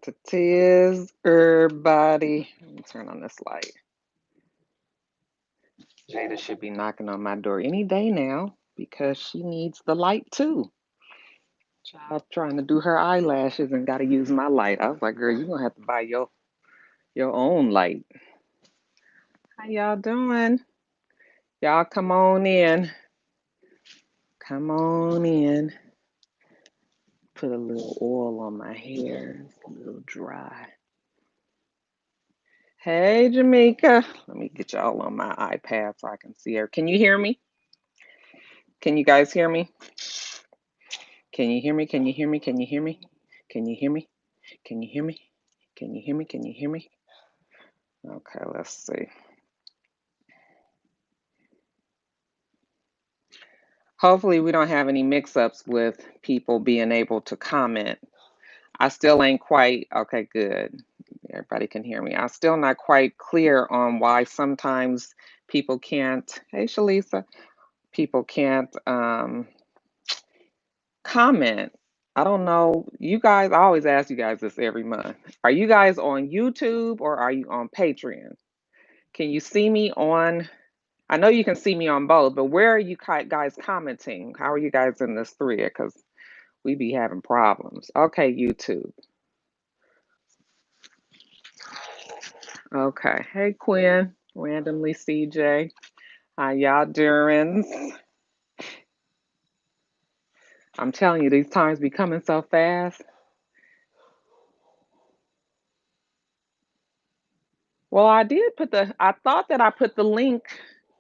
to tears, everybody. Let me turn on this light. Jada should be knocking on my door any day now because she needs the light too. Child trying to do her eyelashes and got to use my light. I was like, girl, you're gonna have to buy your own light. How y'all doing? Y'all come on in. Come on in. Put a little oil on my hair. It's a little dry. Hey, Jamaica. Let me get y'all on my iPad so I can see her. Can you hear me? Can you guys hear me? Can you hear me? Can you hear me? Can you hear me? Can you hear me? Can you hear me? Can you hear me? Can you hear me? Okay, let's see. Hopefully, we don't have any mix ups with people being able to comment. I still ain't quite, okay, good. Everybody can hear me. I'm still not quite clear on why sometimes people can't, hey, Shalisa, people can't comment. I don't know. You guys, I always ask you guys this every month. Are you guys on YouTube or are you on Patreon? Can you see me on? I know you can see me on both, but where are you guys commenting? How are you guys in this thread? Because we be having problems. Okay, YouTube. Okay. Hey, Quinn. Randomly CJ. How y'all doing? I'm telling you, these times be coming so fast. Well, I thought that I put the link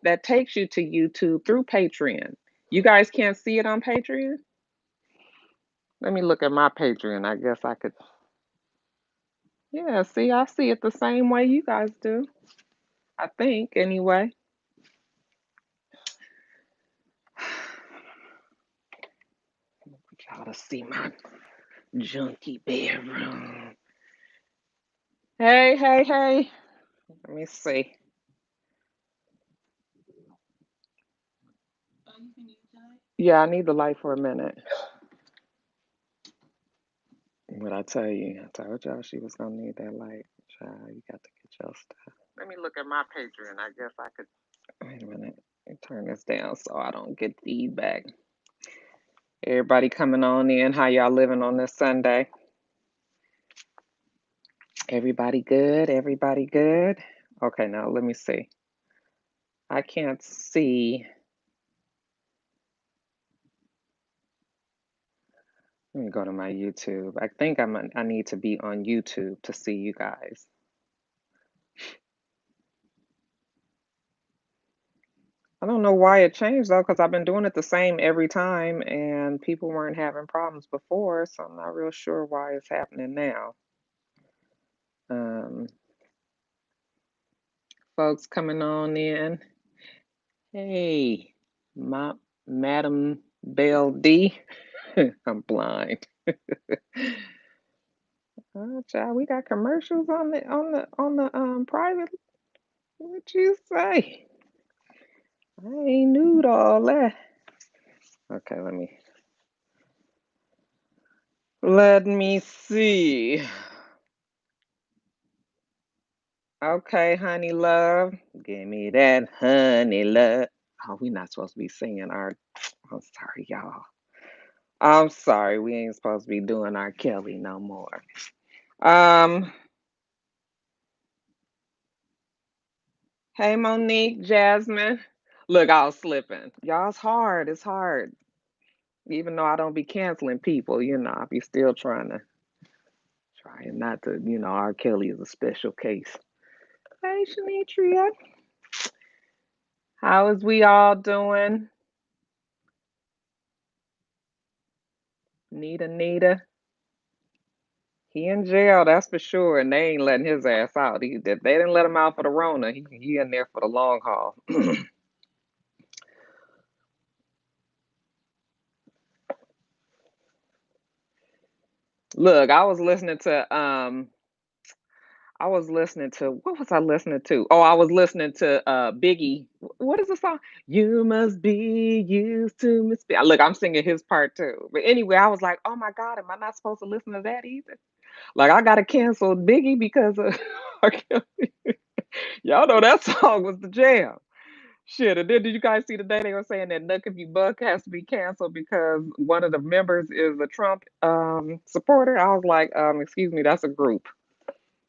that takes you to YouTube through Patreon. You guys can't see it on Patreon? Let me look at my Patreon. I guess I could. Yeah, see, I see it the same way you guys do. I think, anyway. Y'all to see my junky bedroom. Hey, hey, hey. Let me see. Yeah, I need the light for a minute. What I tell you, I told y'all she was gonna need that light. Child, you got to get your stuff. Let me look at my Patreon. I guess I could. Wait a minute. Let me turn this down so I don't get feedback. Everybody coming on in. How y'all living on this Sunday? Everybody good? Everybody good? Okay, now let me see. I can't see. Let me go to my YouTube. I think I need to be on YouTube to see you guys. I don't know why it changed though, because I've been doing it the same every time and people weren't having problems before, so I'm not real sure why it's happening now. Um, Folks coming on in. Hey, Madam Belle D. I'm blind. Oh, child, we got commercials on the private. What you say? I ain't new to all that. Okay, let me see. Okay, honey love. Give me that honey love. Oh, we not supposed to be singing our. I'm sorry, y'all. I'm sorry, we ain't supposed to be doing our Kelly no more. Um, hey Monique, Jasmine. Look, I was slipping. Y'all, it's hard. It's hard. Even though I don't be canceling people, I be still trying not to, R. Kelly is a special case. Hey Shanitria. How is we all doing? Nita. He in jail, that's for sure, and they ain't letting his ass out. They didn't let him out for the Rona. He in there for the long haul. Look, I was listening to I was listening to what was I listening to? Oh, I was listening to Biggie. What is the song? You must be used to misbe. Look, I'm singing his part too. But anyway, I was like, oh my God, am I not supposed to listen to that either? Like I gotta cancel Biggie because of R. Kelly. Y'all know that song was the jam. Shit, and then did you guys see today they were saying that Nuck If You Buck has to be canceled because one of the members is a Trump supporter? I was like, excuse me, that's a group.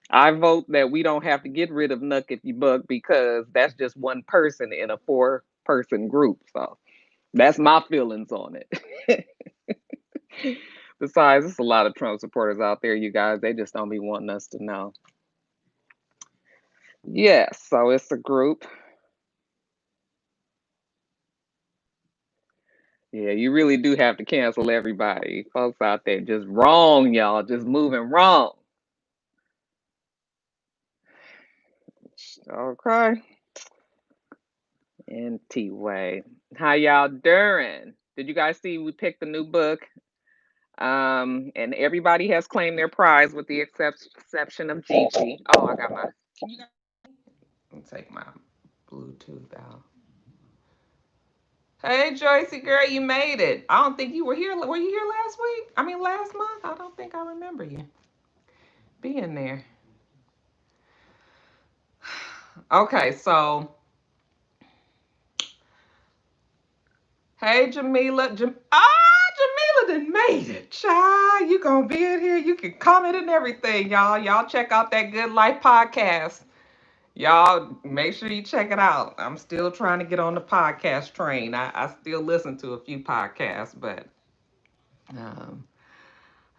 I vote that we don't have to get rid of Nuck If You Buck because that's just one person in a four-person group. So that's my feelings on it. Besides, there's a lot of Trump supporters out there, you guys. They just don't be wanting us to know. Yes, so it's a group. Yeah, you really do have to cancel everybody. Folks out there just wrong, y'all. Just moving wrong. Okay. Anyway, how y'all doing? Did you guys see we picked a new book? And everybody has claimed their prize with the exception of Gigi. Oh, I got my. Can you guys let me take my Bluetooth out? Hey, Joycey, girl, you made it. I don't think you were here. Were you here last week? I mean, last month? I don't think I remember you being there. Okay, so hey, Jamila. Jamila done made it. Child, you gonna be in here. You can comment and everything, y'all. Y'all check out that Good Life podcast. Y'all make sure you check it out. I'm still trying to get on the podcast train. I still listen to a few podcasts, but um,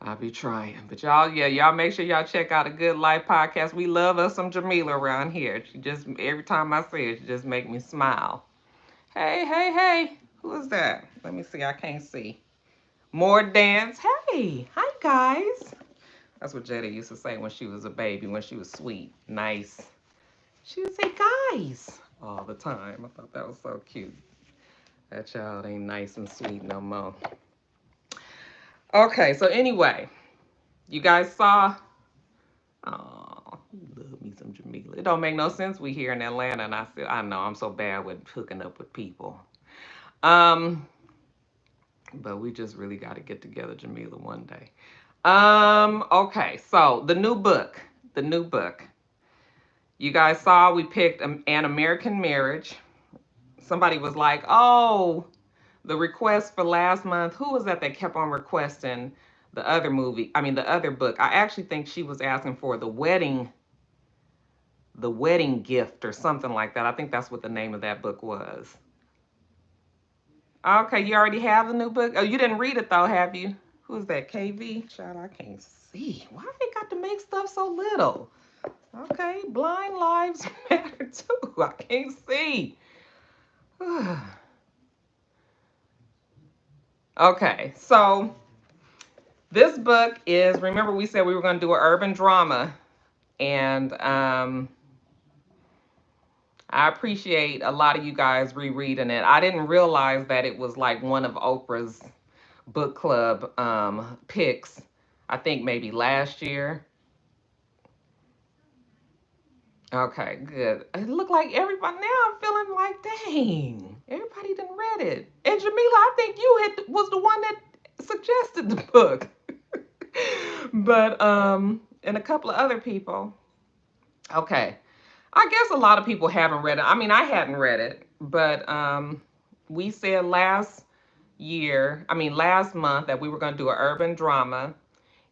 I'll be trying. But y'all, yeah, y'all make sure y'all check out a Good Life podcast. We love us some Jamila around here. She just every time I see her, she just make me smile. Hey, hey, hey. Who is that? Let me see. I can't see. More dance. Hey, hi guys. That's what Jada used to say when she was a baby, when she was sweet, nice. She would say guys all the time. I thought that was so cute. That child ain't nice and sweet no more. Okay, so anyway, you guys saw. Oh, love me some Jamila. It don't make no sense. We here in Atlanta, and I know I'm so bad with hooking up with people. Um, but we just really got to get together, Jamila, one day. Okay, so the new book. The new book. You guys saw we picked An American Marriage. Somebody was like, oh, the request for last month. Who was that kept on requesting the other movie? I mean, the other book. I actually think she was asking for the wedding gift or something like that. I think that's what the name of that book was. Okay, you already have the new book? Oh, you didn't read it though, have you? Who's that? KV? Child, I can't see. Why they got to make stuff so little? Okay, blind lives matter too. I can't see. Okay, so this book is, remember we said we were going to do an urban drama, and I appreciate a lot of you guys rereading it. I didn't realize that it was like one of Oprah's book club picks. I think maybe last year. Okay, good. It looked like everybody, now I'm feeling like, dang, everybody done read it. And Jamila, I think was the one that suggested the book. But and a couple of other people. Okay. I guess a lot of people haven't read it. I mean, I hadn't read it, but we said last month that we were going to do an urban drama,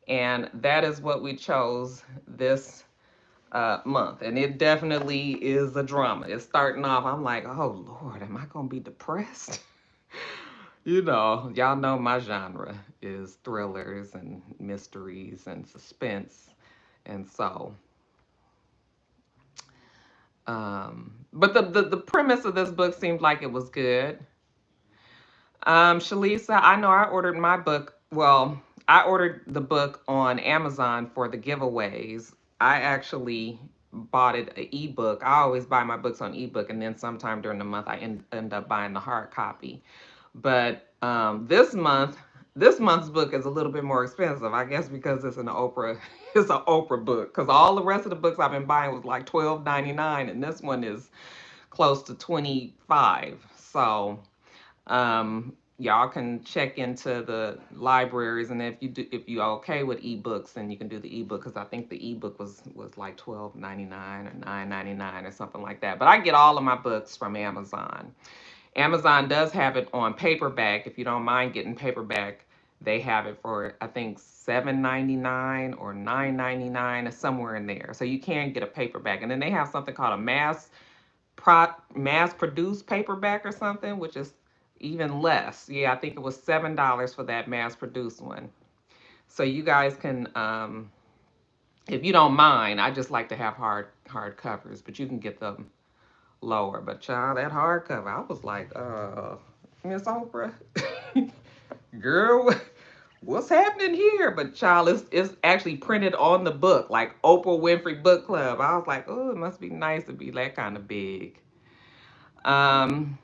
and that is what we chose this month. And it definitely is a drama. It's starting off, I'm like, oh Lord, am I going to be depressed? Y'all know my genre is thrillers and mysteries and suspense. And so, but the premise of this book seemed like it was good. Shalisa, I know I ordered my book. Well, I ordered the book on Amazon for the giveaways. I actually bought it an ebook. I always buy my books on ebook, and then sometime during the month I end up buying the hard copy. But this month This month's book is a little bit more expensive, I guess, because it's an Oprah. It's an Oprah book. Because all the rest of the books I've been buying was like $12.99, and this one is close to 25. So y'all can check into the libraries, and if you are okay with ebooks, then you can do the ebook, because I think the ebook was like $12.99 or $9.99 or something like that. But I get all of my books from Amazon. Amazon does have it on paperback. If you don't mind getting paperback, they have it for, I think, $7.99 or $9.99 or somewhere in there. So you can get a paperback, and then they have something called a mass produced paperback or something, which is even less. Yeah, I think it was $7 for that mass produced one. So you guys can, if you don't mind, I just like to have hard covers, but you can get them lower. But child, that hardcover, I was like, Miss Oprah, girl, what's happening here? But child, it's actually printed on the book, like Oprah Winfrey Book Club. I was like, oh, it must be nice to be that kind of big. Um,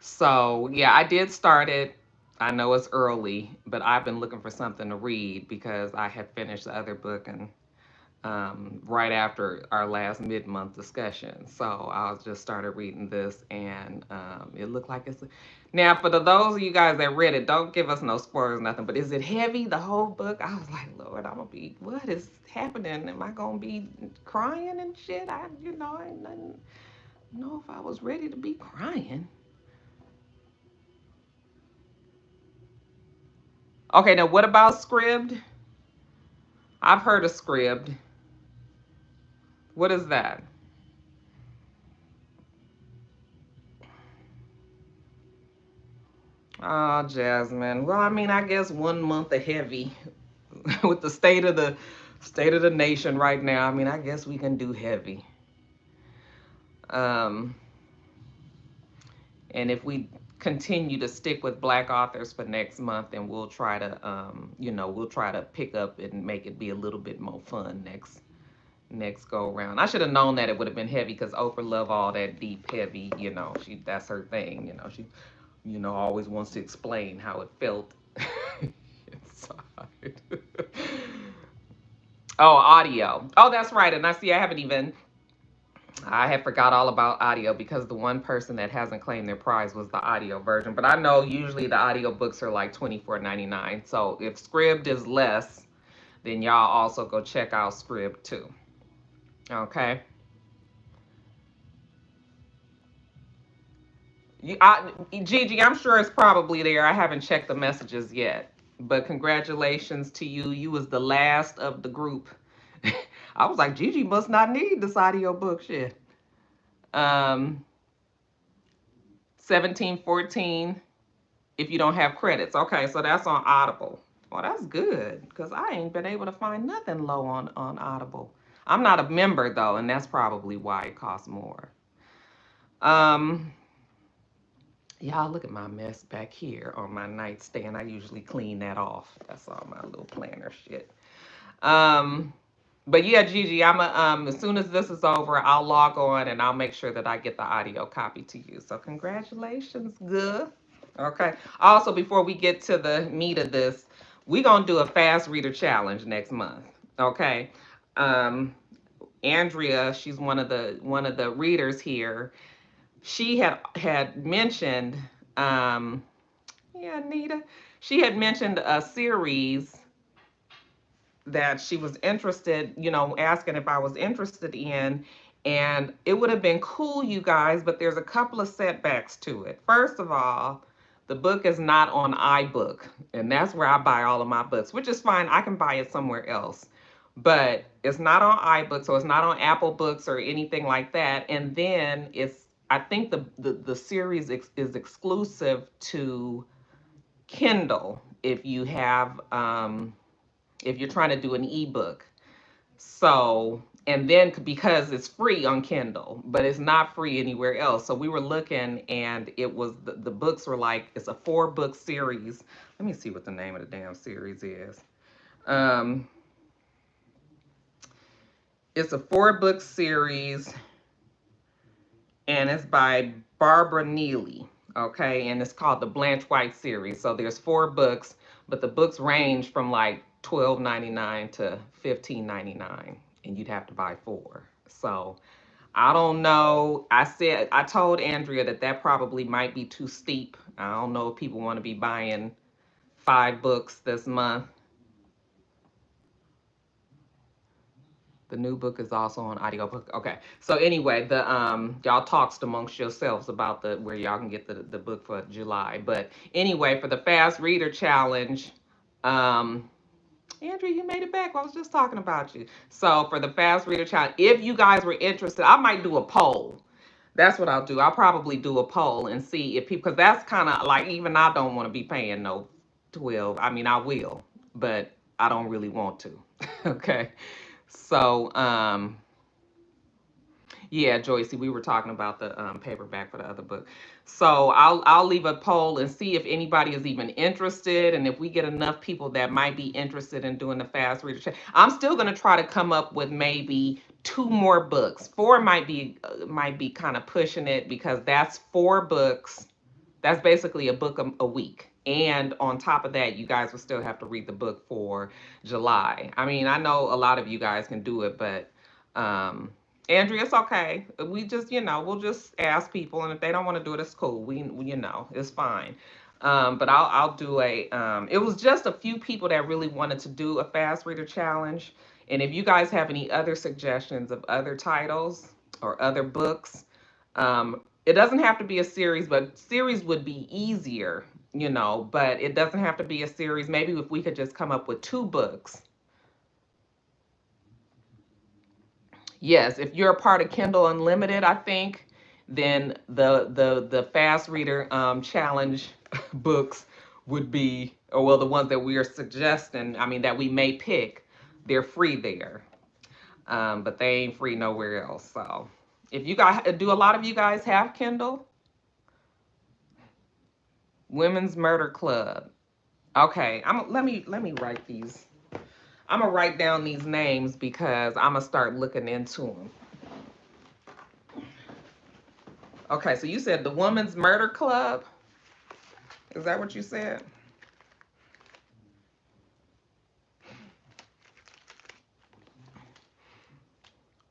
so yeah, I did start it. I know it's early, but I've been looking for something to read because I had finished the other book, and right after our last mid-month discussion. So I just started reading this, and it looked like it's. Now, for those of you guys that read it, don't give us no spoilers, nothing. But is it heavy? The whole book? I was like, Lord, I'm gonna be. What is happening? Am I gonna be crying and shit? I didn't know if I was ready to be crying. Okay, now what about Scribd? I've heard of Scribd. What is that? Oh, Jasmine. Well, I mean, I guess 1 month of heavy with the state of the nation right now. I mean, I guess we can do heavy. Um, and if we continue to stick with Black authors for next month, then we'll try to, we'll try to pick up and make it be a little bit more fun next go around. I should have known that it would have been heavy because Oprah love all that deep, heavy. That's her thing. She always wants to explain how it felt inside. Oh, audio. Oh, that's right. And I had forgot all about audio because the one person that hasn't claimed their prize was the audio version. But I know usually the audio books are like $24.99. So if Scribd is less, then y'all also go check out Scribd too. Okay. Gigi, I'm sure it's probably there. I haven't checked the messages yet. But congratulations to you. You was the last of the group. I was like, Gigi must not need this audio book shit. Um, 1714 if you don't have credits. Okay, so that's on Audible. Well, that's good because I ain't been able to find nothing low on Audible. I'm not a member though, and that's probably why it costs more. Um, Y'all look at my mess back here on my nightstand. I usually clean that off. That's all my little planner shit. Um, but yeah, Gigi, as soon as this is over, I'll log on and I'll make sure that I get the audio copy to you. So congratulations, good. Okay. Also, before we get to the meat of this, we're gonna do a fast reader challenge next month. Okay. Um, Andrea, she's one of the readers here. She had mentioned, um, yeah, Nita. She had mentioned a series that she was interested, asking if I was interested in. And it would have been cool, you guys, but there's a couple of setbacks to it. First of all, the book is not on iBook, and that's where I buy all of my books, which is fine. I can buy it somewhere else. But it's not on iBook, so it's not on Apple Books or anything like that. And then I think the series is exclusive to Kindle if you're trying to do an ebook. So, and then because it's free on Kindle, but it's not free anywhere else. So we were looking, and the books were like, it's a 4-book series. Let me see what the name of the damn series is. Um, it's a 4-book series, and it's by Barbara Neely. Okay, and it's called the Blanche White series. So there's 4 books, but the books range from like 12.99 to 15.99, and you'd have to buy 4. So I don't know. I told Andrea that that probably might be too steep. I don't know if people want to be buying 5 books this month. The new book is also on audiobook. Okay. So anyway, the y'all talks amongst yourselves about the where y'all can get the book for July. But anyway, for the fast reader challenge, um Andrea, you made it back. I was just talking about you. So for the fast reader challenge, if you guys were interested, I might do a poll. That's what I'll do. I'll probably do a poll and see if people, because that's kind of like, even I don't want to be paying no 12. I mean, I will, but I don't really want to. Okay. So, yeah, Joycey, we were talking about the paperback for the other book. So I'll leave a poll and see if anybody is even interested, and if we get enough people that might be interested in doing the fast reader check. I'm still gonna try to come up with maybe 2 more books. 4 might be kind of pushing it, because that's 4 books. That's basically a book a week. And on top of that, you guys will still have to read the book for July. I mean, I know a lot of you guys can do it, but um, Andrea, it's okay. We just, we'll just ask people, and if they don't want to do it, it's cool. It's fine. But I'll do a. It was just a few people that really wanted to do a fast reader challenge. And if you guys have any other suggestions of other titles or other books, it doesn't have to be a series, but series would be easier, but it doesn't have to be a series. Maybe if we could just come up with 2 books. Yes, if you're a part of Kindle Unlimited, I think, then the fast reader challenge books would be, or well, the ones that we are suggesting, I mean, that we may pick, they're free there. But they ain't free nowhere else. So if you guys, do a lot of you guys have Kindle? Women's Murder Club. Okay, let me write these. I'm gonna write down these names because I'm gonna start looking into them. Okay, so you said the Women's Murder Club. Is that what you said?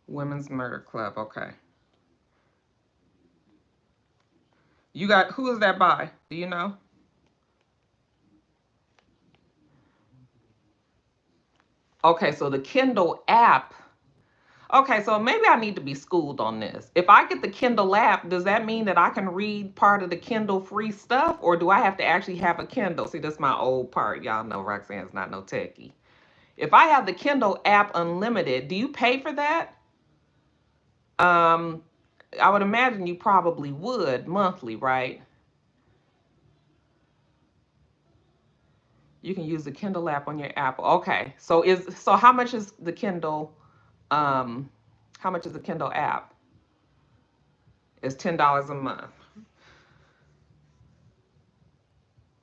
Women's Murder Club. Okay. You got, who is that by? Do you know? Okay, so the Kindle app. Okay, so maybe I need to be schooled on this. If I get the Kindle app, does that mean that I can read part of the Kindle free stuff, or do I have to actually have a Kindle? See, that's my old part. Y'all know Roxanne's not no techie. If I have the Kindle app unlimited, do you pay for that? Um, I would imagine you probably would monthly, right? You can use the Kindle app on your Apple. Okay. So how much is the Kindle um how much is the Kindle app? It's $10 a month.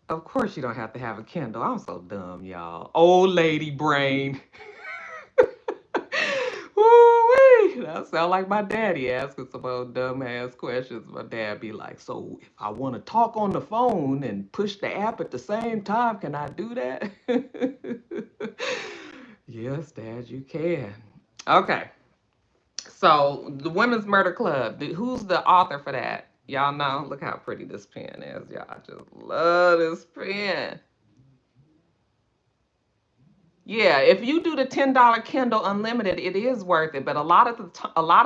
Of course you don't have to have a Kindle. I'm so dumb, y'all. Old lady brain. Woo-wee. That sound like my daddy asking some old dumb ass questions. My dad be like, "So if I want to talk on the phone and push the app at the same time, can I do that?" Yes, Dad, you can. Okay. So the Women's Murder Club. Who's the author for that? Y'all know. Look how pretty this pen is. Y'all just love this pen. Yeah, if you do the $10 Kindle Unlimited, it is worth it. But a lot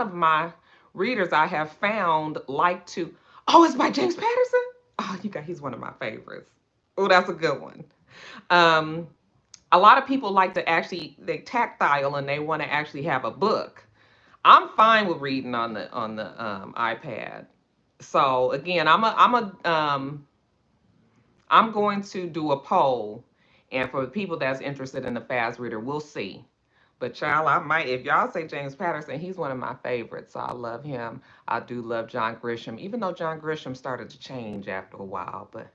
of my readers I have found like to. Oh, it's by James Patterson. Oh, he's one of my favorites. Oh, that's a good one. Um, a lot of people like to actually they tactile and they want to actually have a book. I'm fine with reading on the iPad. So again, I'm going to do a poll, and for the people that's interested in the fast reader, we'll see. But child, I might, if y'all say James Patterson, he's one of my favorites. So I love him. I do love John Grisham, even though John Grisham started to change after a while. But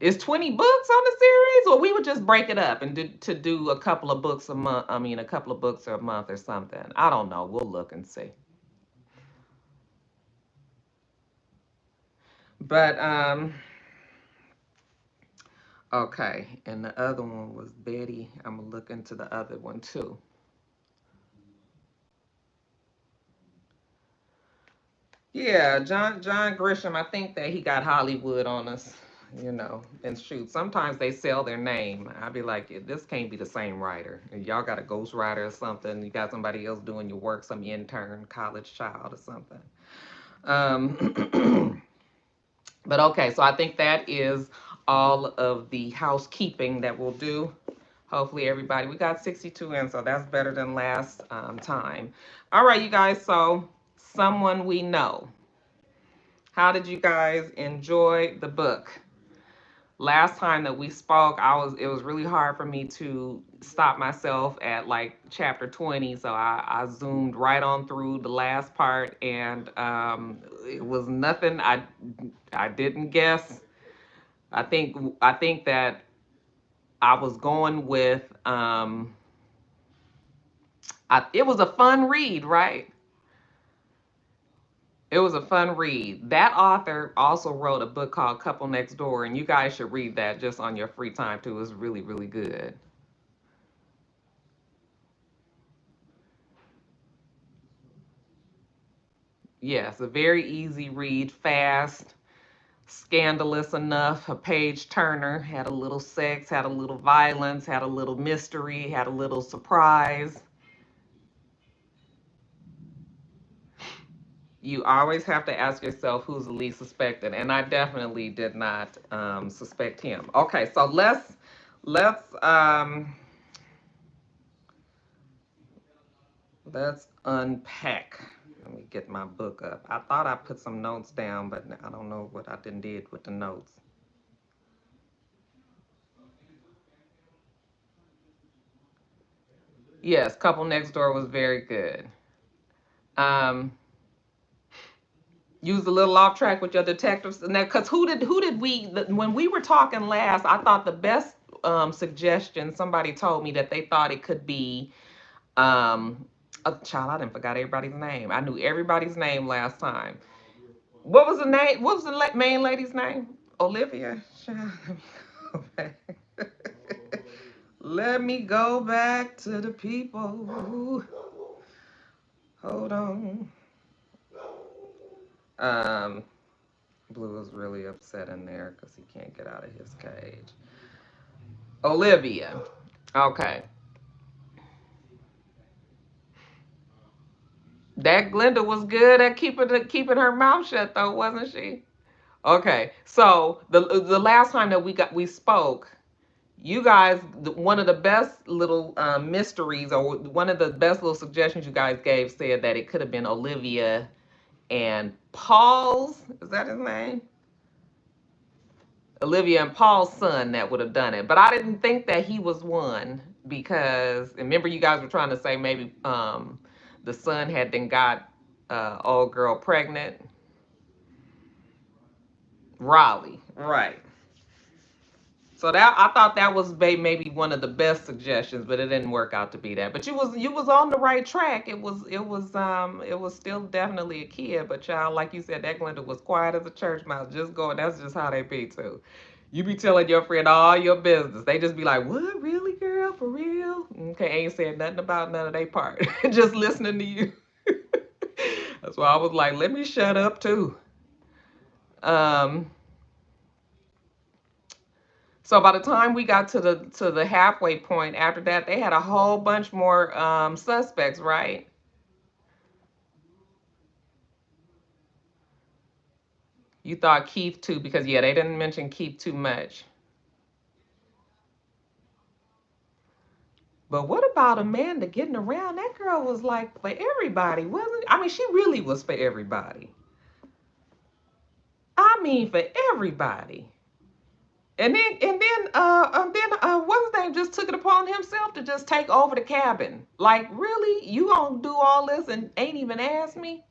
is 20 books on the series, or we would just break it up and do a couple of books a month? I mean, a couple of books a month or something. I don't know. We'll look and see. But okay, and the other one was Betty. I'm gonna look into the other one too. Yeah, John Grisham. I think that he got Hollywood on us, And shoot, sometimes they sell their name. I'd be like, this can't be the same writer. Y'all got a ghost writer or something. You got somebody else doing your work, some intern, college child or something. But okay, so I think that is all of the housekeeping that we'll do. Hopefully, everybody, we got 62 in, so that's better than last time. All right, you guys, so someone we know. How did you guys enjoy the book? Last time that we spoke, it was really hard for me to stop myself at like chapter 20, so I zoomed right on through the last part, and it was nothing I didn't guess. I think that I was going with it was a fun read, right? It was a fun read. That author also wrote a book called Couple Next Door, and you guys should read that just on your free time too. It's really, really good. Yes, a very easy read, fast, scandalous enough, a page turner, had a little sex, had a little violence, had a little mystery, had a little surprise. You always have to ask yourself who's the least suspected, and I definitely did not suspect him. Okay, so let's unpack. Let me get my book up. I thought I put some notes down, but I don't know what I did with the notes. Yes, Couple Next Door was very good. Um, you was a little off track with your detectives now, because who did we when we were talking last? I thought the best suggestion, somebody told me that they thought it could be child. I didn't forgot everybody's name. I knew everybody's name last time. What was the name? What was the main lady's name? Olivia. Child, let me go back. Let me go back to the people. Hold on. Um, Blue is really upset in there because he can't get out of his cage. Olivia. Okay. That Glenda was good at keeping her mouth shut though, wasn't she? Okay. So the last time that we spoke, you guys, one of the best little mysteries, or one of the best little suggestions you guys gave, said that it could have been Olivia and Paul's. Is that his name? Olivia and Paul's son that would have done it. But I didn't think that he was one because remember you guys were trying to say maybe the son had then got old girl pregnant. Raleigh, right. So that I thought that was maybe one of the best suggestions, but it didn't work out to be that. But you was on the right track. It was still definitely a kid, but child, like you said, that Glenda was quiet as a church mouse, just going. That's just how they be too. You be telling your friend all your business. They just be like, "What, really, girl? For real?" Okay, ain't saying nothing about none of their part. Just listening to you. That's why I was like, "Let me shut up too." Um, So by the time we got to the halfway point, after that, they had a whole bunch more suspects, right? You thought Keith too, because yeah, they didn't mention Keith too much. But what about Amanda getting around? That girl was like for everybody, wasn't? I mean, she really was for everybody. I mean, for everybody. And then what's his name just took it upon himself to just take over the cabin. Like, really? You gonna do all this and ain't even ask me?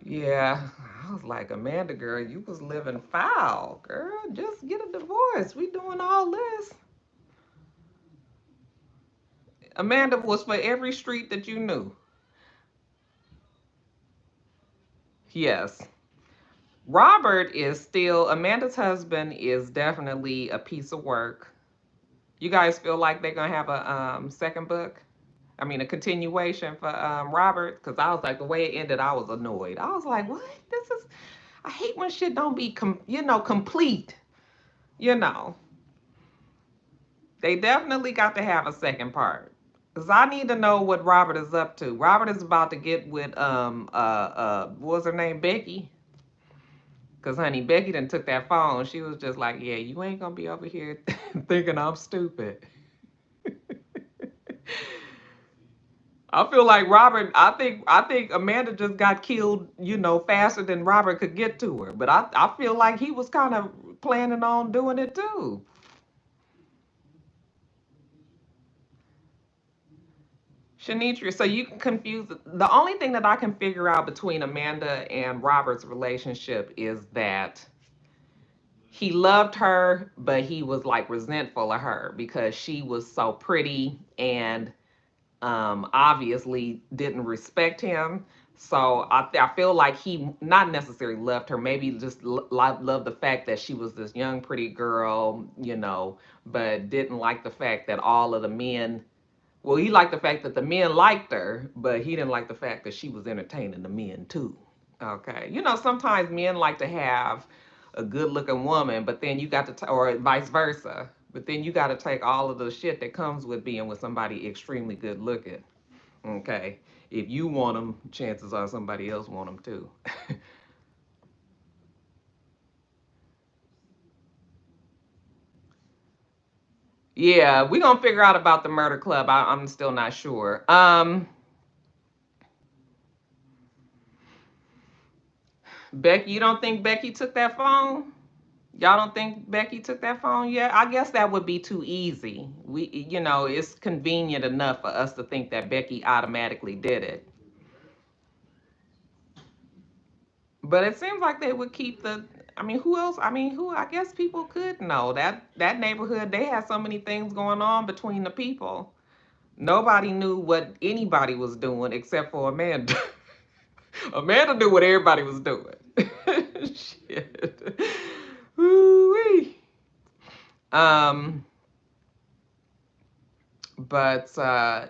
Yeah, I was like, Amanda, girl, you was living foul, girl. Just get a divorce. We doing all this. Amanda was for every street that you knew. Yes. Robert is still, Amanda's husband is definitely a piece of work. You guys feel like they're gonna have a second book? I mean, a continuation for Robert? Because I was like, the way it ended, I was annoyed. I was like, what? This is. I hate when shit don't be complete. You know, they definitely got to have a second part. Cause I need to know what Robert is up to. Robert is about to get with what was her name, Becky? Cause honey, Becky done took that phone. She was just like, yeah, you ain't gonna be over here thinking I'm stupid. I feel like Robert. I think Amanda just got killed, faster than Robert could get to her. But I feel like he was kind of planning on doing it too. Shanitra, so you can confuse the only thing that I can figure out between Amanda and Robert's relationship is that he loved her, but he was like resentful of her because she was so pretty and obviously didn't respect him. So I feel like he not necessarily loved her, maybe just loved the fact that she was this young, pretty girl, but didn't like the fact that all of the men, well, he liked the fact that the men liked her, but he didn't like the fact that she was entertaining the men too. Okay. Sometimes men like to have a good looking woman, but then you got to, or vice versa. But then you got to take all of the shit that comes with being with somebody extremely good looking. Okay. If you want them, chances are somebody else want them too. Yeah, we're gonna figure out about the murder club. I'm still not sure. Becky, you don't think Becky took that phone? Y'all don't think Becky took that phone yet? I guess that would be too easy. It's convenient enough for us to think that Becky automatically did it. But it seems like they would keep the. I mean, who else? I mean, who? I guess people could know that neighborhood. They had so many things going on between the people. Nobody knew what anybody was doing except for Amanda. Amanda knew what everybody was doing. Shit. Ooh-wee. Um, but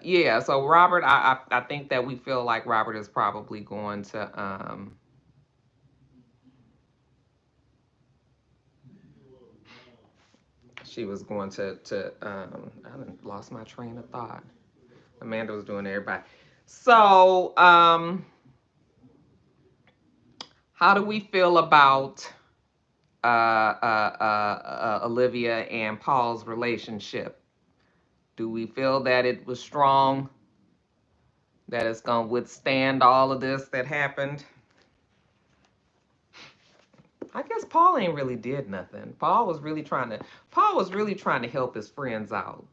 yeah, so Robert, I think that we feel like Robert is probably going to she was going to I done lost my train of thought. Amanda was doing everybody. So how do we feel about Olivia and Paul's relationship? Do we feel that it was strong, that it's gonna withstand all of this that happened? I guess Paul ain't really did nothing. Paul was really trying to help his friends out.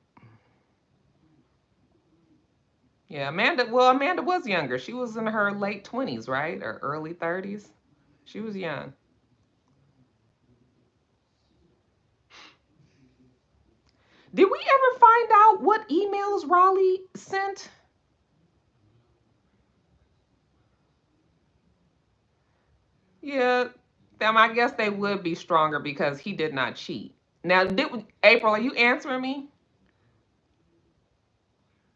Yeah, Amanda was younger. She was in her late 20s, right? Or early 30s. She was young. Did we ever find out what emails Raleigh sent? Yeah, I guess they would be stronger because he did not cheat. Now, April, are you answering me?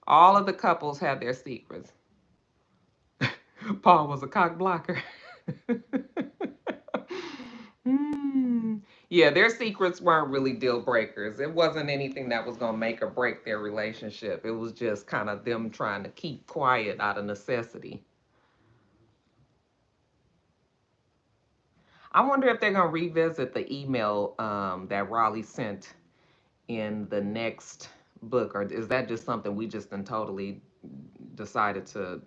All of the couples had their secrets. Paul was a cock blocker. Hmm. Yeah, their secrets weren't really deal breakers. It wasn't anything that was going to make or break their relationship. It was just kind of them trying to keep quiet out of necessity. I wonder if they're going to revisit the email that Raleigh sent in the next book, or is that just something we just done totally decided to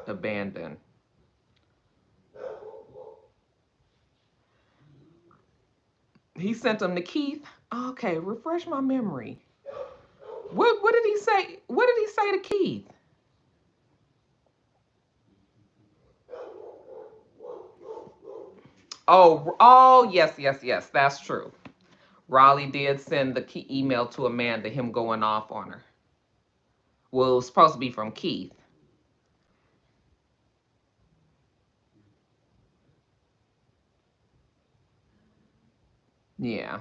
abandon? He sent them to Keith. Okay, refresh my memory. What did he say? What did he say to Keith? Oh, yes, yes, yes. That's true. Raleigh did send the key email to Amanda, him going off on her. Well, it was supposed to be from Keith. Yeah.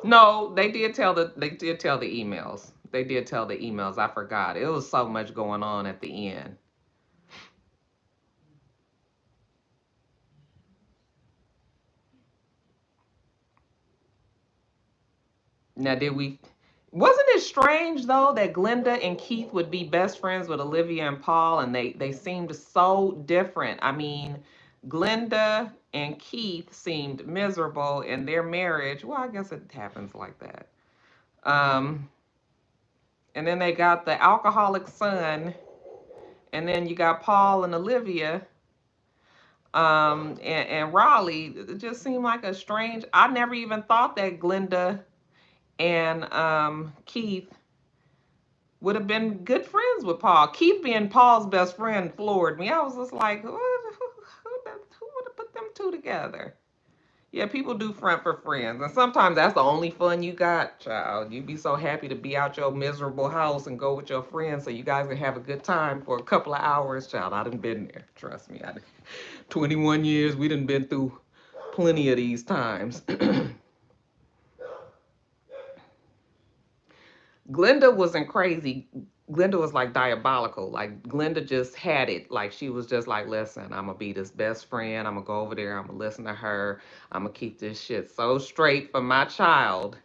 No, they did tell the emails. They did tell the emails. I forgot. It was so much going on at the end. Now, did we? Wasn't it strange though that Glenda and Keith would be best friends with Olivia and Paul, and they seemed so different. I mean, Glenda and Keith seemed miserable in their marriage. Well, I guess it happens like that. Um, and then they got the alcoholic son, and then you got Paul and Olivia. And Raleigh, it just seemed like a strange. I never even thought that Glenda and Keith would have been good friends with Paul. Keith being Paul's best friend floored me. I was just like, who would have put them two together? Yeah, people do front for friends, and sometimes that's the only fun you got, child. You be so happy to be out your miserable house and go with your friends, so you guys can have a good time for a couple of hours, child. I done been there. Trust me, 21 years. We done been through plenty of these times. Glenda wasn't crazy. Glenda was like diabolical. Like Glenda just had it. Like she was just like, listen, I'm gonna be this best friend. I'm gonna go over there. I'm gonna listen to her. I'm gonna keep this shit so straight for my child.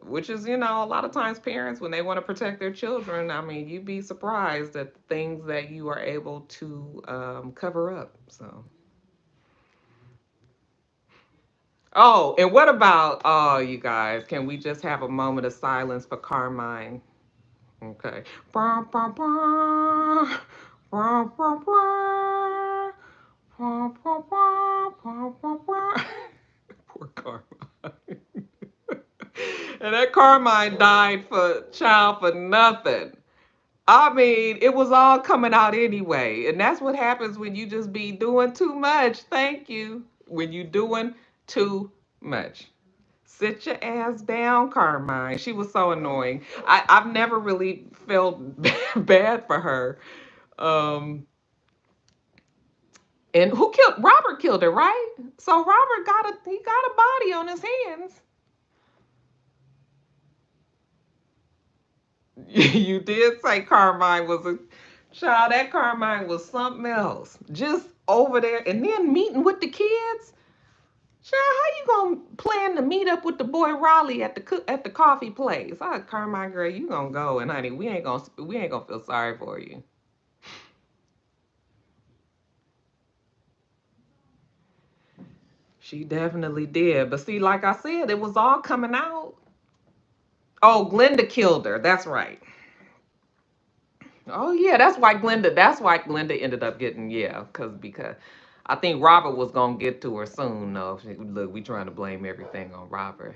Which is, a lot of times parents when they want to protect their children. I mean, you'd be surprised at the things that you are able to cover up. So. Oh, and what about, oh, you guys? Can we just have a moment of silence for Carmine? Okay. Bah, bah, bah. Bah, bah, bah. Bah, bah, bah. Bah, bah, bah. Poor Carmine. And that Carmine died for child for nothing. I mean, it was all coming out anyway. And that's what happens when you just be doing too much. Thank you. When you doing too much. Sit your ass down, Carmine. She was so annoying. I've never really felt bad for her. Um, and who killed Robert killed her, right? So Robert got a body on his hands. You did say Carmine was a child. That Carmine was something else. Just over there and then meeting with the kids. Child, how you gonna plan to meet up with the boy Raleigh at the coffee place? Carmine, girl, you gonna go and honey, we ain't gonna feel sorry for you. She definitely did, but see, like I said, it was all coming out. Oh, Glenda killed her. That's right. Oh yeah, that's why Glenda ended up getting, yeah, because I think Robert was gonna get to her soon. No, look, we trying to blame everything on Robert.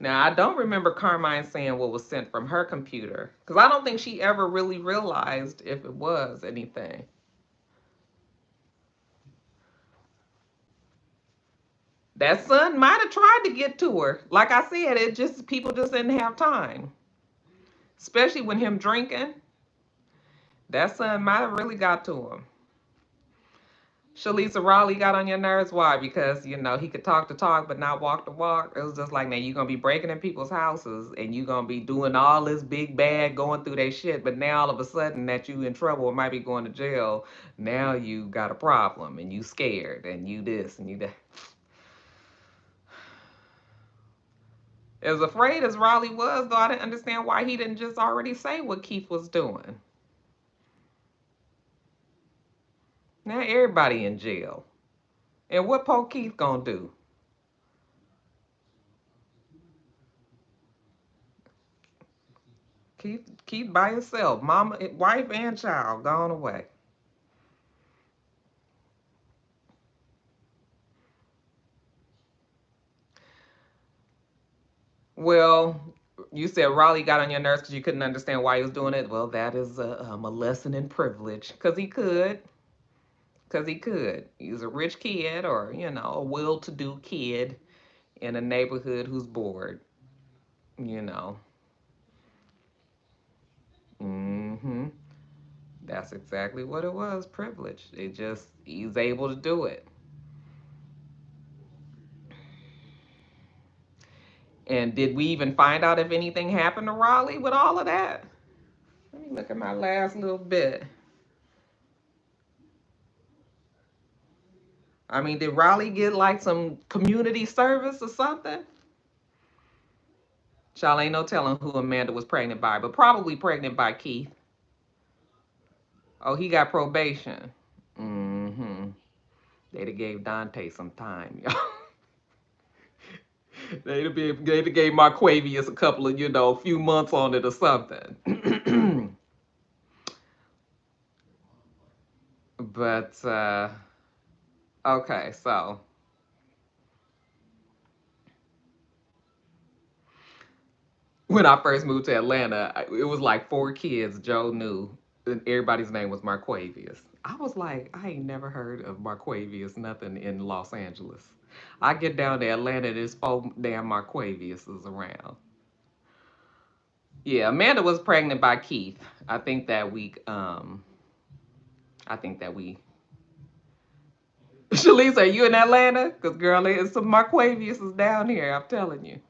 Now I don't remember Carmine saying what was sent from her computer because I don't think she ever really realized if it was anything. That son might have tried to get to her. Like I said, it just people just didn't have time, especially when him drinking. That son might have really got to him. Shalisa Raleigh got on your nerves. Why? Because he could talk the talk but not walk the walk. It was just like, now you're gonna be breaking in people's houses and you're gonna be doing all this big bad going through their shit, but now all of a sudden that you in trouble or might be going to jail, now you got a problem and you scared and you this and you that. As afraid as Raleigh was, though, I didn't understand why he didn't just already say what Keith was doing. Now everybody in jail. And what Poe Keith gonna do? Keith by himself, mama, wife, and child gone away. Well, you said Raleigh got on your nerves because you couldn't understand why he was doing it. Well, that is a lesson in privilege because he could. Because he could. He's a rich kid or, a well to do kid in a neighborhood who's bored, you know. Mm-hmm. That's exactly what it was, privilege. He's able to do it. And did we even find out if anything happened to Raleigh with all of that? Let me look at my last little bit. I mean, did Raleigh get like some community service or something? Y'all ain't no telling who Amanda was pregnant by, but probably pregnant by Keith. Oh, he got probation. Mm-hmm. They'd have gave Dante some time, y'all. They'd have gave Marquavius a couple of, a few months on it or something. But okay, so when I first moved to Atlanta, it was like 4 kids Joe knew, and everybody's name was Marquavius. I was like, I ain't never heard of Marquavius, nothing in Los Angeles. I get down to Atlanta, there's 4 damn Marquaviuses around. Yeah, Amanda was pregnant by Keith. I think that we, I think that we. Shalisa, are you in Atlanta? Cause girl, there's some Marquaviuses down here. I'm telling you.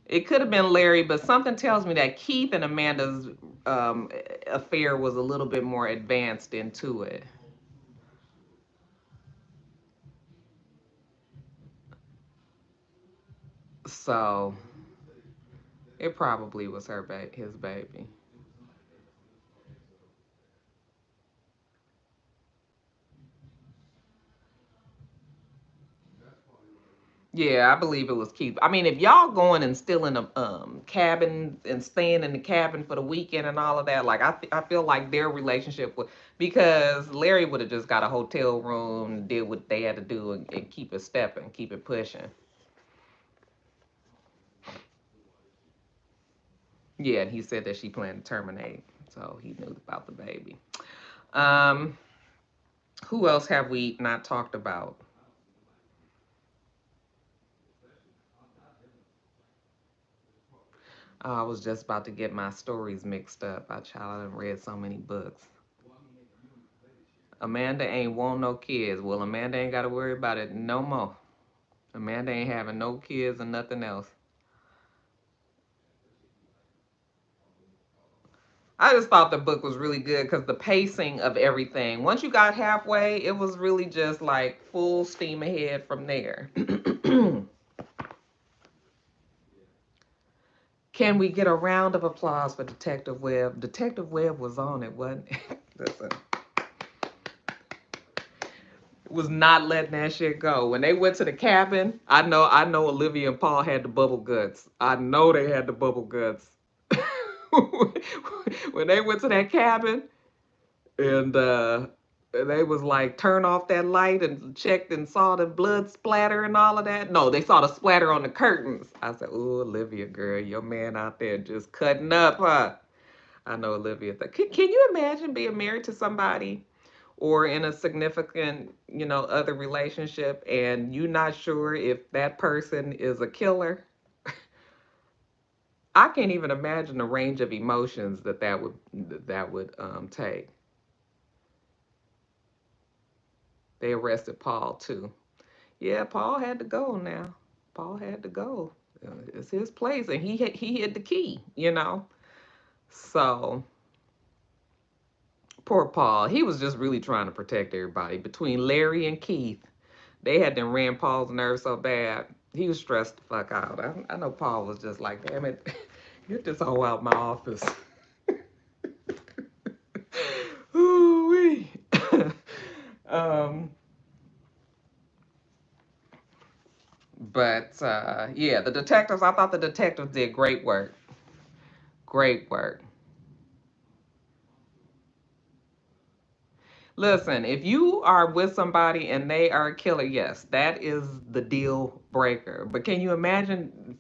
It could have been Larry, but something tells me that Keith and Amanda's um, affair was a little bit more advanced into it. So it probably was his baby. Yeah, I believe it was Keith. I mean, if y'all going and still in a cabin and staying in the cabin for the weekend and all of that, like I feel like their relationship would, because Larry would have just got a hotel room, did what they had to do, and keep it stepping, keep it pushing. Yeah, and he said that she planned to terminate, so he knew about the baby. Um, who else have we not talked about? Oh, I was just about to get my stories mixed up. I child, I read so many books. Amanda ain't want no kids. Well, Amanda ain't got to worry about it no more. Amanda ain't having no kids or nothing else. I just thought the book was really good because the pacing of everything. Once you got halfway, it was really just like full steam ahead from there. Can we get a round of applause for Detective Webb? Detective Webb was on it, wasn't it? Listen, was not letting that shit go. When they went to the cabin, I know Olivia and Paul had the bubble guts. I know they had the bubble guts. When they went to that cabin and they was like turn off that light and checked and saw the blood splatter and all of that. No, they saw the splatter on the curtains. I said, "Oh, Olivia, girl, your man out there just cutting up, huh?" I know Olivia. Can you imagine being married to somebody or in a significant, other relationship and you're not sure if that person is a killer? I can't even imagine the range of emotions that would take. They arrested Paul too. Yeah, Paul had to go now. Paul had to go. It's his place, and he hit the key. So poor Paul. He was just really trying to protect everybody. Between Larry and Keith, they had them ran Paul's nerves so bad. He was stressed the fuck out. I know Paul was just like, damn it, get this hoe out my office. Ooh-wee. um, but yeah, the detectives, I thought the detectives did great work. Great work. Listen, if you are with somebody and they are a killer, yes, that is the deal breaker. But can you imagine,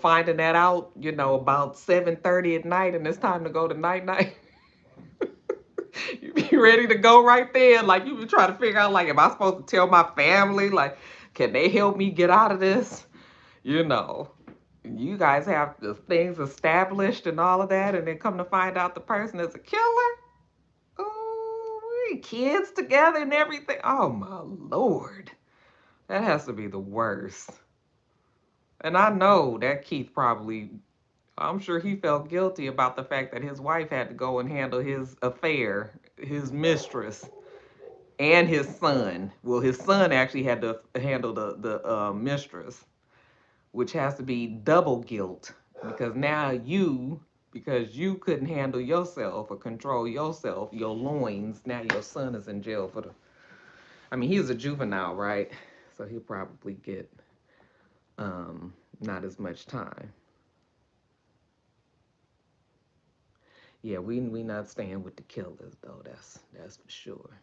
finding that out, about 7:30 at night and it's time to go to night night? You be ready to go right there. Like you be trying to figure out, like, am I supposed to tell my family? Like, can they help me get out of this? You know. You guys have the things established and all of that, and then come to find out the person is a killer. Oh, kids together and everything. Oh my lord, that has to be the worst. And I know that Keith probably, I'm sure he felt guilty about the fact that his wife had to go and handle his affair, his mistress, and his son. Well, his son actually had to handle the mistress, which has to be double guilt because now because you couldn't handle yourself or control yourself, your loins, now your son is in jail for the. I mean, he's a juvenile, right? So he'll probably get not as much time. Yeah, we not staying with the killers though. That's for sure.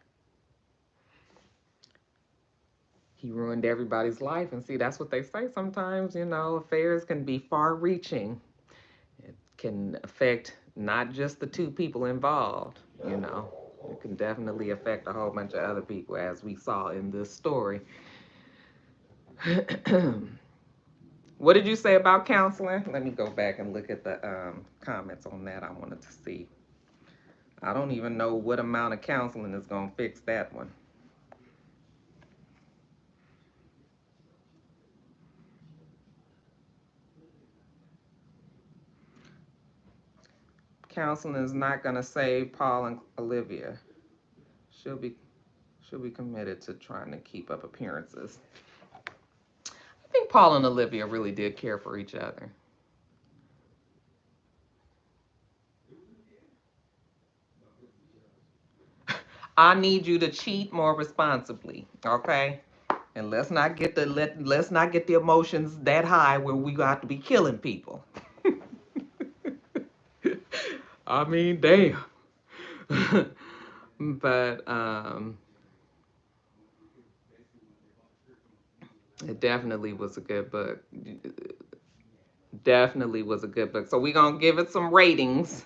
He ruined everybody's life, and see, that's what they say sometimes. Affairs can be far-reaching. It can affect not just the two people involved. It can definitely affect a whole bunch of other people, as we saw in this story. What did you say about counseling? Let me go back and look at the comments on that. I wanted to see. I don't even know what amount of counseling is going to fix that one. Counseling is not going to save Paul and Olivia. She'll be committed to trying to keep up appearances. I think Paul and Olivia really did care for each other. I need you to cheat more responsibly, okay? And let's not get the emotions that high where we got to be killing people. I mean, damn. But it definitely was a good book. Definitely was a good book. So we're gonna give it some ratings.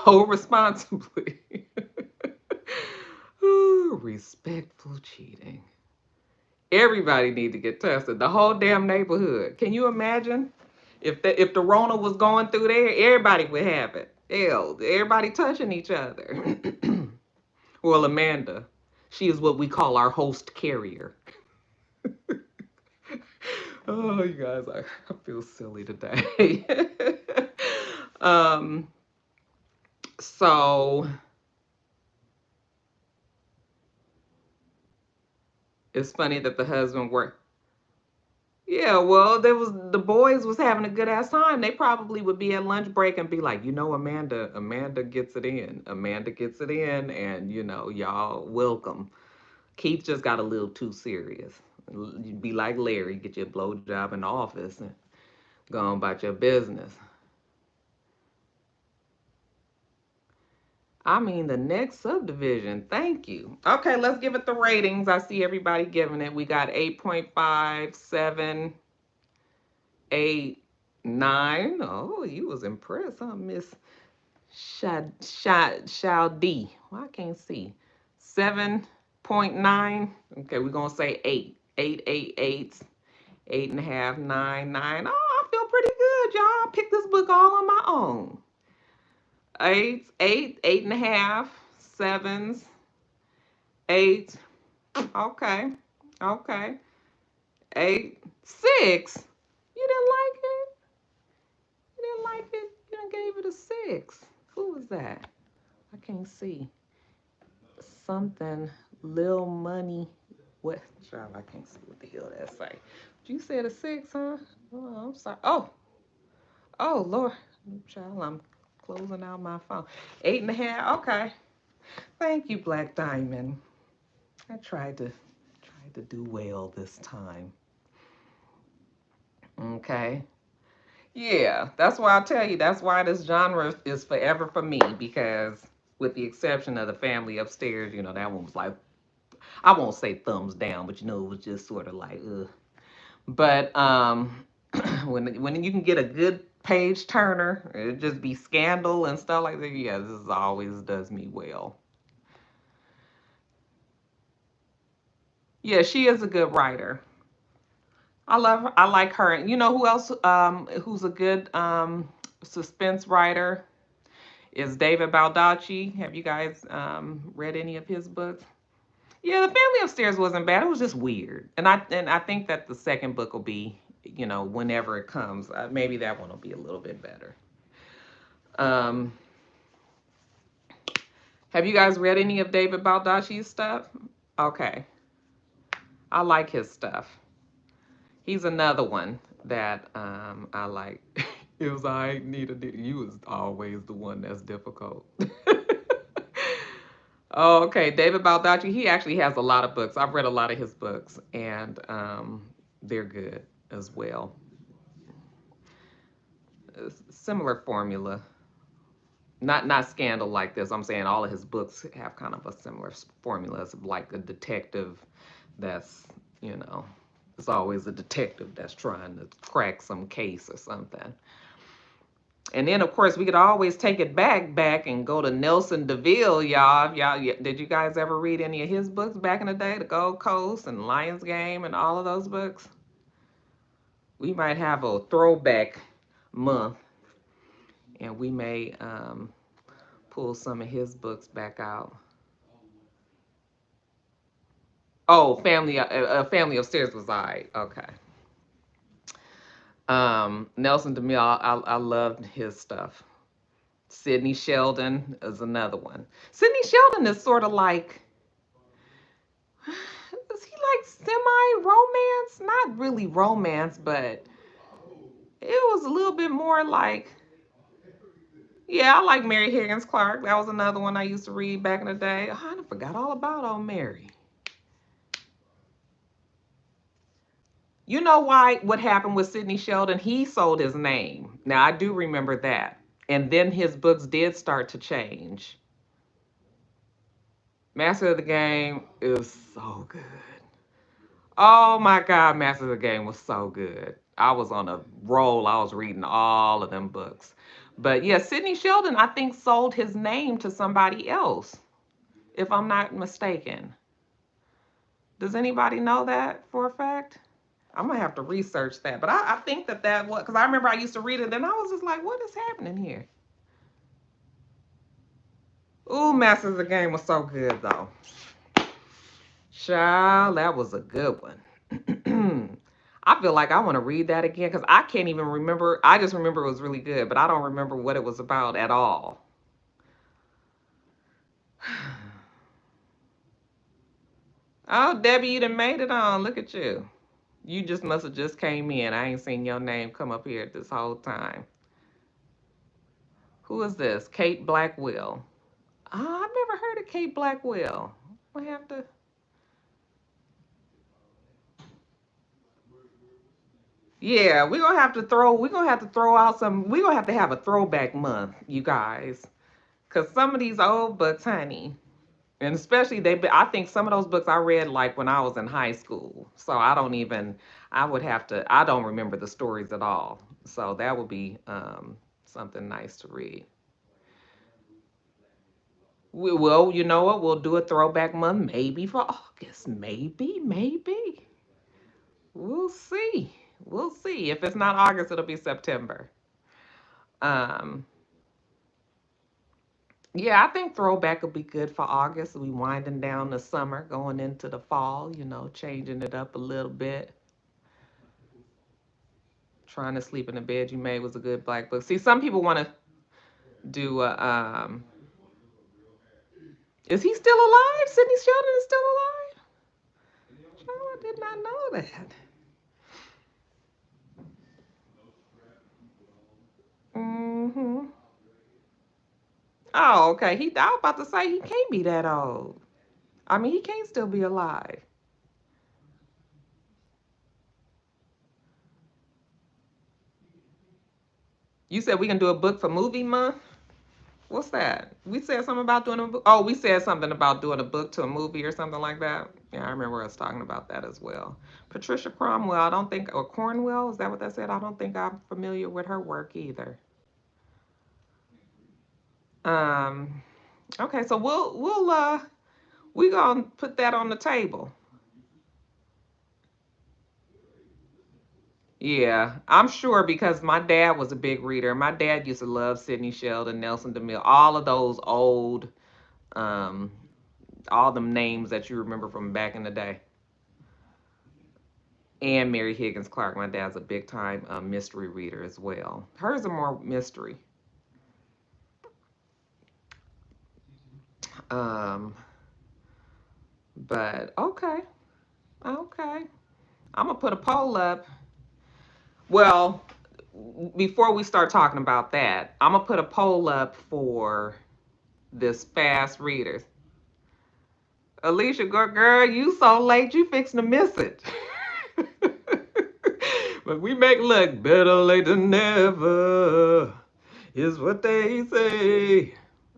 Oh, responsibly. Ooh, respectful cheating. Everybody need to get tested. The whole damn neighborhood. Can you imagine if the Rona was going through there? Everybody would have it. Hell, everybody touching each other. Well, Amanda, she is what we call our host carrier. Oh, you guys, I feel silly today. um, so it's funny that the husband worked. Yeah, well, there was the boys was having a good ass time. They probably would be at lunch break and be like, Amanda gets it in. Amanda gets it in, and y'all welcome. Keith just got a little too serious. You'd be like Larry, get your blowjob in the office and go on about your business. I mean, the next subdivision. Thank you. Okay, let's give it the ratings. I see everybody giving it. We got 8.5, 7, 8, 9. Oh, you was impressed, huh, Miss Shad D. Well, I can't see. 7.9. Okay, we're gonna say 8. 8, 8, 8. 8.5, 9, 9. Oh, I feel pretty good, y'all. I picked this book all on my own. 8, 8, 8.5, 7s, 8. Okay. Okay. 8, 6. You didn't like it? You didn't like it? You done gave it a 6. Who was that? I can't see. Something. Lil Money. What? Child, I can't see what the hell that say. You said a 6, huh? Oh, I'm sorry. Oh, Lord. Child, I'm closing out my phone. 8.5. Okay. Thank you, Black Diamond. I tried to do well this time. Okay. Yeah, that's why I tell you, that's why this genre is forever for me, because with the exception of The Family Upstairs, that one was like, I won't say thumbs down, but it was just sort of like, ugh. But when you can get a good page turner, it just be Scandal and stuff like that. Yeah, this always does me well. Yeah, she is a good writer. I like her. And you know who else who's a good suspense writer is David Baldacci. Have you guys read any of his books? Yeah, The Family Upstairs wasn't bad. It was just weird. And I think that the second book will be, whenever it comes, maybe that one will be a little bit better. Um have you guys read any of David Baldacci's stuff? Okay. I like his stuff. He's another one that I like. It was I needed you was always the one that's difficult. Oh, okay. David Baldacci, he actually has a lot of books. I've read a lot of his books, and they're good as well. Similar formula. Not scandal like this. I'm saying all of his books have kind of a similar formula. It's like a detective that's, you know, it's always a detective that's trying to crack some case or something. And then, of course, we could always take it back and go to Nelson DeVille, y'all. Did you guys ever read any of his books back in the day? The Gold Coast and Lions Game and all of those books? We might have a throwback month, and we may pull some of his books back out. Oh, Family Upstairs was I. Okay. Nelson DeMille, I loved his stuff. Sidney Sheldon is another one. Sidney Sheldon is sort of like, is he like semi romance? Not really romance, but it was a little bit more like, yeah, I like Mary Higgins Clark. That was another one I used to read back in the day. Oh, I forgot all about old Mary. You know why? What happened with Sidney Sheldon? He sold his name. Now I do remember that, and then his books did start to change. Master of the Game is so good. Oh my God, Master of the Game was so good. I was on a roll. I was reading all of them books. But yeah, Sidney Sheldon, I think, sold his name to somebody else, if I'm not mistaken. Does anybody know that for a fact? I'm gonna have to research that. But I think that was because I remember I used to read it and I was just like, what is happening here? Ooh, Masters of the Game was so good though. Child, that was a good one. I feel like I want to read that again because I can't even remember. I just remember it was really good, but I don't remember what it was about at all. Oh, Debbie, you done made it on. Look at you. You just must have just came in. I ain't seen your name come up here this whole time. Who is this? Kate Blackwell. Oh, I've never heard of Kate Blackwell. I have to. Yeah, we're gonna have to throw out some. We're gonna have to have a throwback month, you guys, because some of these old books, honey, and especially I think some of those books I read like when I was in high school. So I don't even. I would have to. I don't remember the stories at all. So that would be something nice to read. We will. You know what? We'll do a throwback month maybe for August. Maybe. We'll see. We'll see. If it's not August, it'll be September. Um, yeah, I think throwback will be good for August. We winding down the summer, going into the fall, changing it up a little bit. Trying to Sleep in the Bed You Made was a good black book. See, some people want to do is he still alive? Sidney Sheldon is still alive? Oh, I did not know that. Hmm. Oh, okay. I was about to say he can't be that old. I mean, he can't still be alive. You said we can do a book for movie month? What's that? We said something about doing a book. Oh, we said something about doing a book to a movie or something like that. Yeah, I remember us talking about that as well. Patricia Cromwell, I don't think, or Cornwell, is that what that said? I don't think I'm familiar with her work either. Um, okay, so we gonna put that on the table. Yeah, I'm sure because my dad was a big reader. My dad used to love Sidney Sheldon, Nelson DeMille, all of those old, um, all them names that you remember from back in the day. And Mary Higgins Clark. My dad's a big time mystery reader as well. Hers are more mystery. Um, but okay, okay. I'm gonna put a poll up. Well, before we start talking about that, I'm gonna put a poll up for this fast readers. Alicia, girl, you so late, you fixing to miss it. But we make look better late than never, is what they say.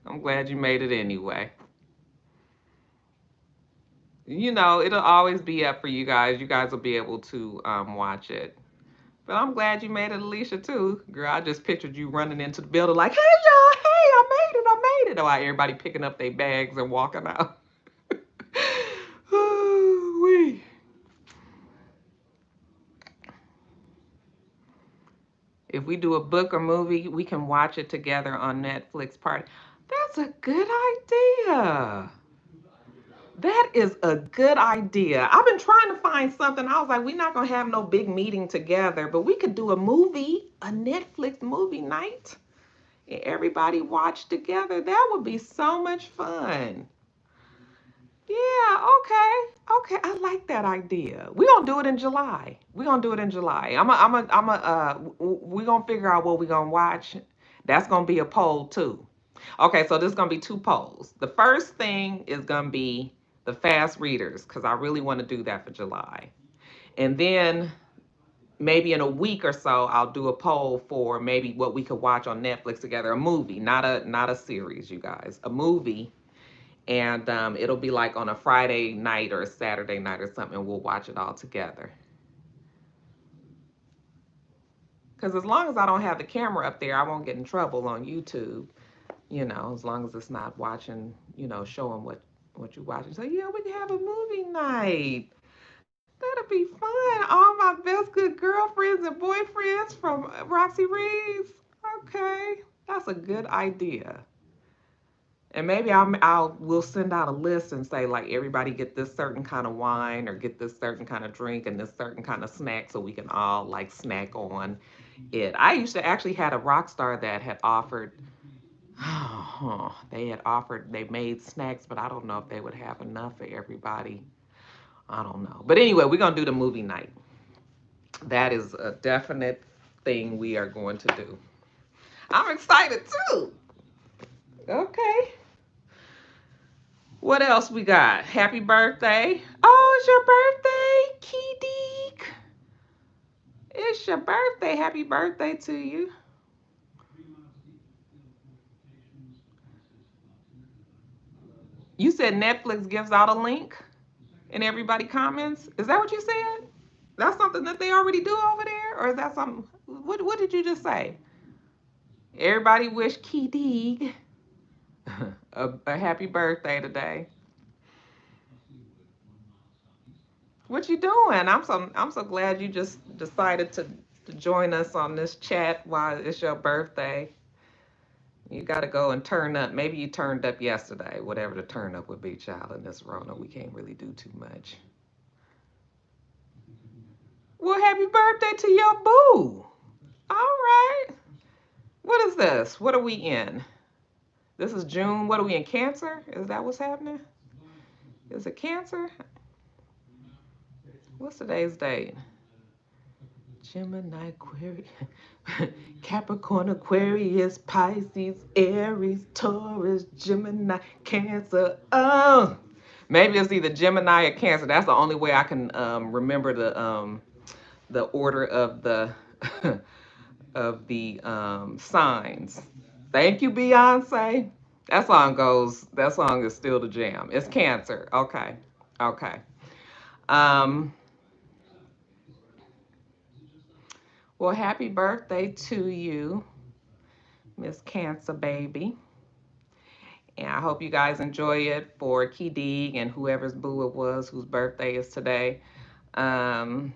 I'm glad you made it anyway. It'll always be up for you guys. You guys will be able to watch it. But I'm glad you made it, Alicia, too. Girl, I just pictured you running into the building like, hey, y'all, hey, I made it. While everybody picking up their bags and walking out. Ooh-wee. If we do a book or movie, we can watch it together on Netflix party. That's a good idea. That is a good idea. I've been trying to find something. I was like, we're not going to have no big meeting together, but we could do a movie, a Netflix movie night, and everybody watch together. That would be so much fun. Yeah, okay. Okay, I like that idea. We're gonna do it in July. We're gonna do it in July. We're gonna figure out what we're gonna watch. That's gonna be a poll too. Okay, so this is gonna be two polls. The first thing is gonna be the fast readers, because I really want to do that for July. And then maybe in a week or so, I'll do a poll for maybe what we could watch on Netflix together. A movie, not a series, you guys. A movie, and it'll be like on a Friday night or a Saturday night or something. We'll watch it all together. Because as long as I don't have the camera up there, I won't get in trouble on YouTube. As long as it's not watching, showing what you're watching. So yeah, we can have a movie night. That'll be fun. All my best good girlfriends and boyfriends from Roxy Reeves. Okay, that's a good idea. And maybe we'll send out a list and say like everybody get this certain kind of wine or get this certain kind of drink and this certain kind of snack so we can all like snack on it. I used to actually had a rock star that had offered they made snacks, but I don't know if they would have enough for everybody. I don't know. But anyway, we're gonna do the movie night. That is a definite thing we are going to do. I'm excited too. Okay. What else we got? Happy birthday. Oh, it's your birthday, Key Deek. It's your birthday. Happy birthday to you. You said Netflix gives out a link and everybody comments. Is that what you said? That's something that they already do over there? Or is that something? What did you just say? Everybody wish Key Deeg a happy birthday today. What you doing? I'm so glad you just decided to join us on this chat while it's your birthday. You got to go and turn up. Maybe you turned up yesterday, whatever the turn up would be, child. In this Rona, we can't really do too much. Well, happy birthday to your boo. All right. What is this? What are we in? This is June. What are we in? Cancer? Is that what's happening? Is it Cancer? What's today's date? Gemini, Aquarius, Capricorn, Aquarius, Pisces, Aries, Taurus, Gemini, Cancer. Oh, maybe it's either Gemini or Cancer. That's the only way I can remember the order of the of the signs. Thank you, Beyonce. That song goes. That song is still the jam. It's Cancer. Okay, okay. Um, well, happy birthday to you, Miss Cancer Baby. And I hope you guys enjoy it for Key Deeg and whoever's boo it was whose birthday is today. Um,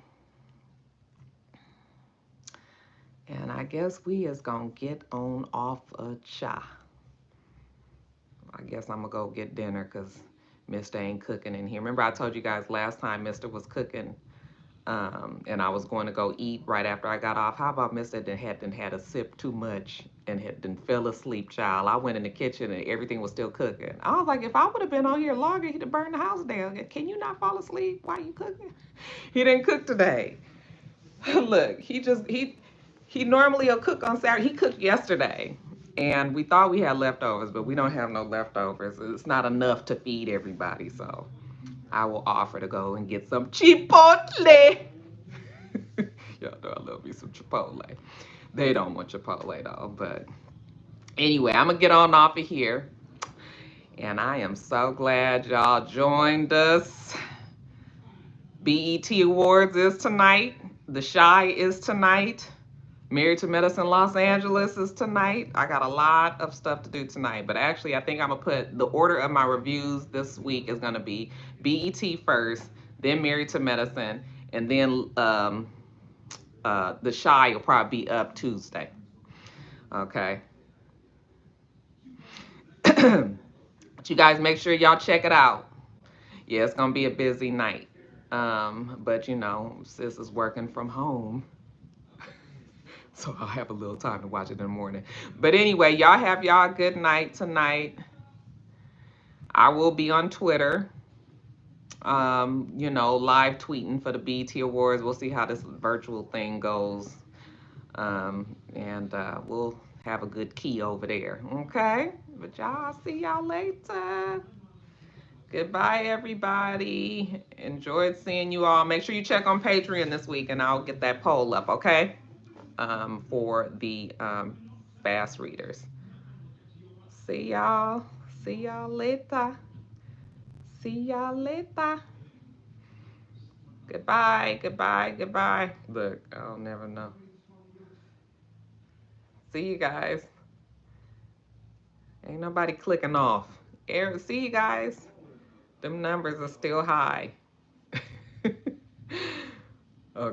I guess we is gonna get on off a cha. I guess I'm gonna go get dinner because Mr. ain't cooking in here. Remember I told you guys last time Mr. was cooking, and I was going to go eat right after I got off. How about Mr. that hadn't had a sip too much and had done fell asleep, child? I went in the kitchen and everything was still cooking. I was like, if I would have been on here longer, he'd have burned the house down. Can you not fall asleep while you cooking? He didn't cook today. Look, he normally will cook on Saturday. He cooked yesterday, and we thought we had leftovers, but we don't have no leftovers. It's not enough to feed everybody, so I will offer to go and get some chipotle. Y'all know I love me some Chipotle. They don't want Chipotle though, but anyway, I'm gonna get on off of here, and I am so glad y'all joined us. BET Awards is tonight. The Shy is tonight. Married to Medicine Los Angeles is tonight. I got a lot of stuff to do tonight, but actually, I think I'm gonna put the order of my reviews this week is gonna be BET first, then Married to Medicine, and then The Shy will probably be up Tuesday. Okay. But you guys make sure y'all check it out. Yeah, it's gonna be a busy night. But you know, sis is working from home. So I'll have a little time to watch it in the morning. But anyway, y'all have y'all a good night tonight. I will be on Twitter, live tweeting for the BET Awards. We'll see how this virtual thing goes. And we'll have a good key over there. Okay? But y'all, see y'all later. Goodbye, everybody. Enjoyed seeing you all. Make sure you check on Patreon this week, and I'll get that poll up, okay? For the fast readers. See y'all. See y'all later. See y'all later. Goodbye, goodbye, goodbye. Look, I'll never know. See you guys. Ain't nobody clicking off. See you guys. Them numbers are still high.